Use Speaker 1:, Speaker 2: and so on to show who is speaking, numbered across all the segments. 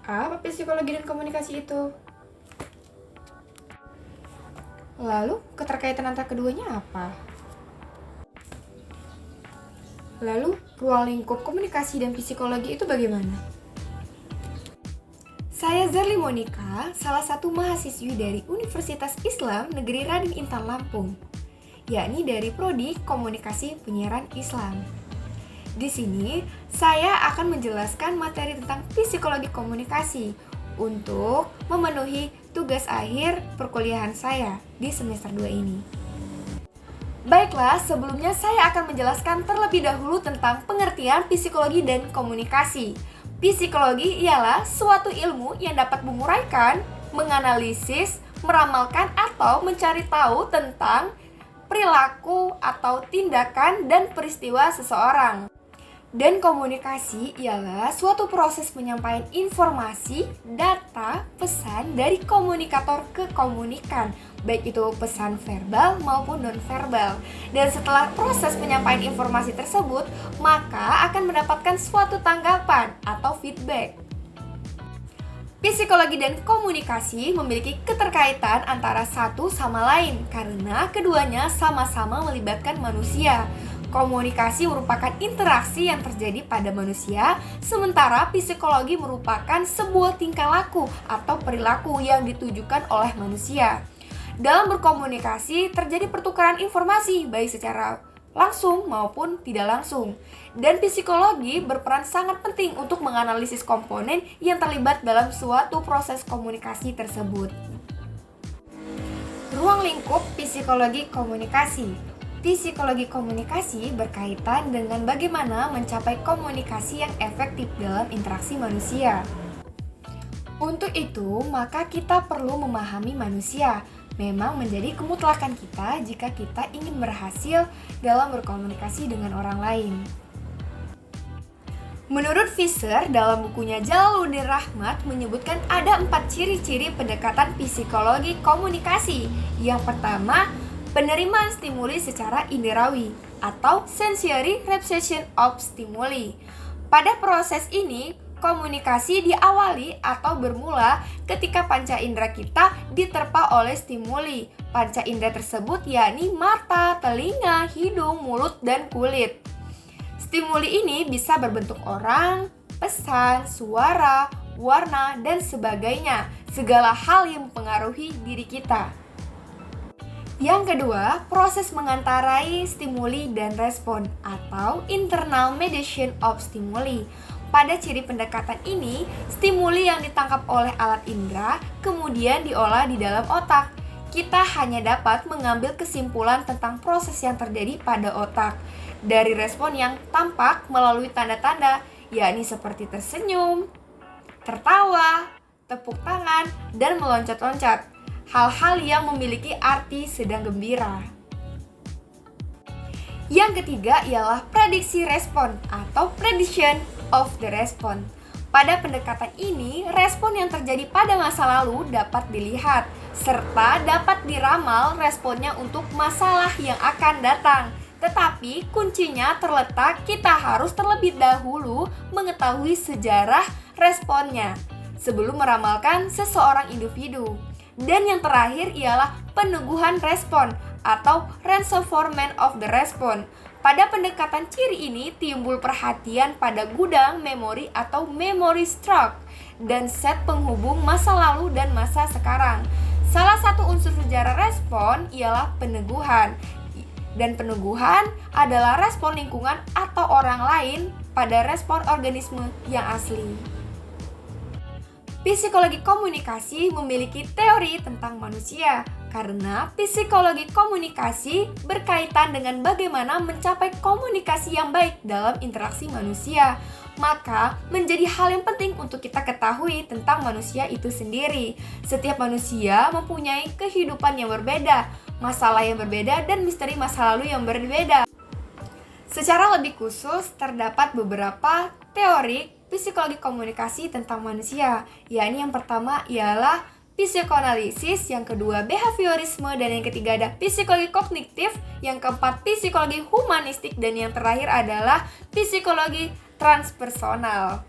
Speaker 1: Apa psikologi dan komunikasi itu? Lalu, keterkaitan antara keduanya apa? Lalu, ruang lingkup komunikasi dan psikologi itu bagaimana? Saya Zarli Monica, salah satu mahasiswi dari Universitas Islam Negeri Raden Intan Lampung, yakni dari Prodi Komunikasi Penyiaran Islam. Di sini, saya akan menjelaskan materi tentang psikologi komunikasi untuk memenuhi tugas akhir perkuliahan saya di semester 2 ini. Baiklah, sebelumnya saya akan menjelaskan terlebih dahulu tentang pengertian psikologi dan komunikasi. Psikologi ialah suatu ilmu yang dapat menguraikan, menganalisis, meramalkan atau mencari tahu tentang perilaku atau tindakan dan peristiwa seseorang. Dan komunikasi ialah suatu proses penyampaian informasi, data, pesan dari komunikator ke komunikan, baik itu pesan verbal maupun non-verbal. Dan setelah proses penyampaian informasi tersebut, maka akan mendapatkan suatu tanggapan atau feedback. Psikologi dan komunikasi memiliki keterkaitan antara satu sama lain karena keduanya sama-sama melibatkan manusia. Komunikasi merupakan interaksi yang terjadi pada manusia, sementara psikologi merupakan sebuah tingkah laku atau perilaku yang ditujukan oleh manusia. Dalam berkomunikasi terjadi pertukaran informasi baik secara langsung maupun tidak langsung. Dan psikologi berperan sangat penting untuk menganalisis komponen yang terlibat dalam suatu proses komunikasi tersebut. Ruang lingkup psikologi komunikasi. Psikologi komunikasi berkaitan dengan bagaimana mencapai komunikasi yang efektif dalam interaksi manusia. Untuk itu, maka kita perlu memahami manusia. Memang menjadi kemutlakan kita jika kita ingin berhasil dalam berkomunikasi dengan orang lain. Menurut Fisher, dalam bukunya Jalaluddin Rahmat menyebutkan ada 4 ciri-ciri pendekatan psikologi komunikasi. Yang pertama, penerimaan stimuli secara inderawi atau sensory reception of stimuli. Pada proses ini, komunikasi diawali atau bermula ketika panca indera kita diterpa oleh stimuli. Panca indera tersebut yakni mata, telinga, hidung, mulut, dan kulit. Stimuli ini bisa berbentuk orang, pesan, suara, warna, dan sebagainya. Segala hal yang mempengaruhi diri kita. Yang kedua, proses mengantarai stimuli dan respon atau internal mediation of stimuli. Pada ciri pendekatan ini, stimuli yang ditangkap oleh alat indera kemudian diolah di dalam otak. Kita hanya dapat mengambil kesimpulan tentang proses yang terjadi pada otak dari respon yang tampak melalui tanda-tanda, yakni seperti tersenyum, tertawa, tepuk tangan, dan meloncat-loncat. Hal-hal yang memiliki arti sedang gembira. Yang ketiga ialah prediksi respon atau prediction of the response. Pada pendekatan ini, respon yang terjadi pada masa lalu dapat dilihat, serta dapat diramal responnya untuk masalah yang akan datang. Tetapi kuncinya terletak kita harus terlebih dahulu mengetahui sejarah responnya sebelum meramalkan seseorang individu. Dan yang terakhir ialah peneguhan respon atau reinforcement of the response. Pada pendekatan ciri ini timbul perhatian pada gudang memori atau memory stock dan set penghubung masa lalu dan masa sekarang. Salah satu unsur sejarah respon ialah peneguhan. Dan peneguhan adalah respon lingkungan atau orang lain pada respon organisme yang asli. Psikologi komunikasi memiliki teori tentang manusia karena psikologi komunikasi berkaitan dengan bagaimana mencapai komunikasi yang baik dalam interaksi manusia. Maka menjadi hal yang penting untuk kita ketahui tentang manusia itu sendiri. Setiap manusia mempunyai kehidupan yang berbeda, masalah yang berbeda, dan misteri masa lalu yang berbeda. Secara lebih khusus, terdapat beberapa teori psikologi komunikasi tentang manusia, yakni yang pertama ialah psikoanalisis, yang kedua behaviorisme, dan yang ketiga ada psikologi kognitif, yang keempat psikologi humanistik, dan yang terakhir adalah psikologi transpersonal.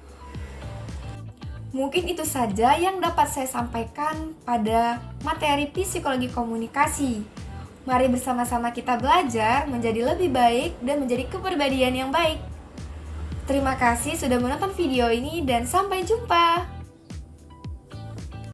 Speaker 1: Mungkin itu saja yang dapat saya sampaikan pada materi psikologi komunikasi. Mari bersama-sama kita belajar menjadi lebih baik dan menjadi kepribadian yang baik. Terima kasih sudah menonton video ini dan sampai jumpa.